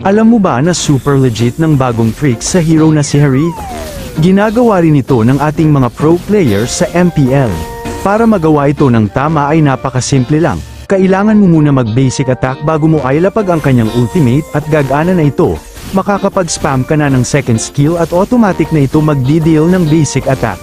Alam mo ba na super legit ng bagong trick sa hero na si Harith? Ginagawa rin ito ng ating mga pro players sa MPL. Para magawa ito ng tama ay napakasimple lang. Kailangan mo muna mag-basic attack bago mo ilapag ang kanyang ultimate at gagana na ito. Makakapag-spam ka na ng second skill at automatic na ito magdi-deal ng basic attack.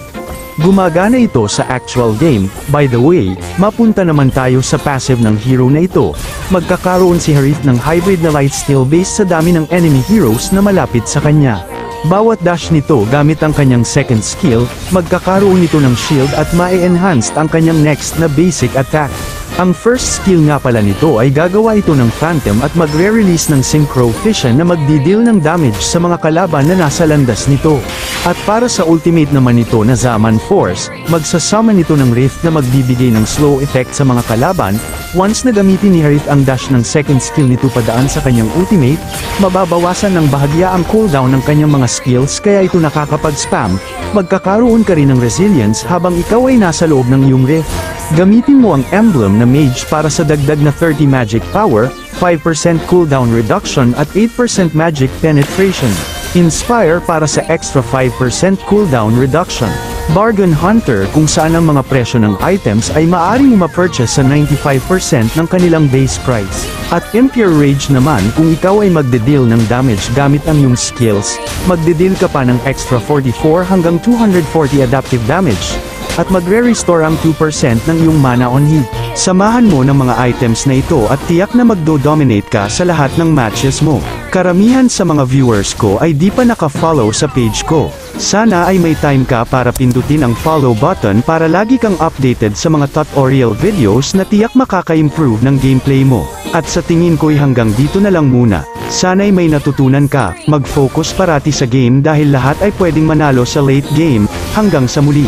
Gumagana ito sa actual game. By the way, mapunta naman tayo sa passive ng hero na ito. Magkakaroon si Harith ng hybrid na lifesteal based sa dami ng enemy heroes na malapit sa kanya. Bawat dash nito gamit ang kanyang second skill, magkakaroon nito ng shield at ma-enhanced ang kanyang next na basic attack. Ang first skill nga pala nito ay gagawa ito ng Phantom at magre-release ng Synchro Fission na magdi-deal ng damage sa mga kalaban na nasa landas nito. At para sa ultimate naman nito na Zaman Force, magsasummon ito ng Rift na magbibigay ng slow effect sa mga kalaban. Once na gamitin ni Harith ang dash ng second skill nito padaan sa kanyang ultimate, mababawasan ng bahagya ang cooldown ng kanyang mga skills kaya ito nakakapag-spam. Magkakaroon ka rin ng resilience habang ikaw ay nasa loob ng iyong Rift. Gamitin mo ang emblem na Mage para sa dagdag na 30 magic power, 5% cooldown reduction at 8% magic penetration. Inspire para sa extra 5% cooldown reduction. Bargain Hunter kung saan ang mga presyo ng items ay maaaring ma-purchase sa 95% ng kanilang base price. At Impure Rage naman kung ikaw ay magde-deal ng damage gamit ang iyong skills, magde-deal ka pa ng extra 44 hanggang 240 adaptive damage. At magre-restore ang 2% ng iyong mana on hit. Samahan mo ng mga items na ito at tiyak na magdo-dominate ka sa lahat ng matches mo. Karamihan sa mga viewers ko ay di pa naka-follow sa page ko. Sana ay may time ka para pindutin ang follow button para lagi kang updated sa mga tutorial videos na tiyak makaka-improve ng gameplay mo. At sa tingin ko'y hanggang dito na lang muna. Sana'y may natutunan ka, mag-focus parati sa game dahil lahat ay pwedeng manalo sa late game. Hanggang sa muli.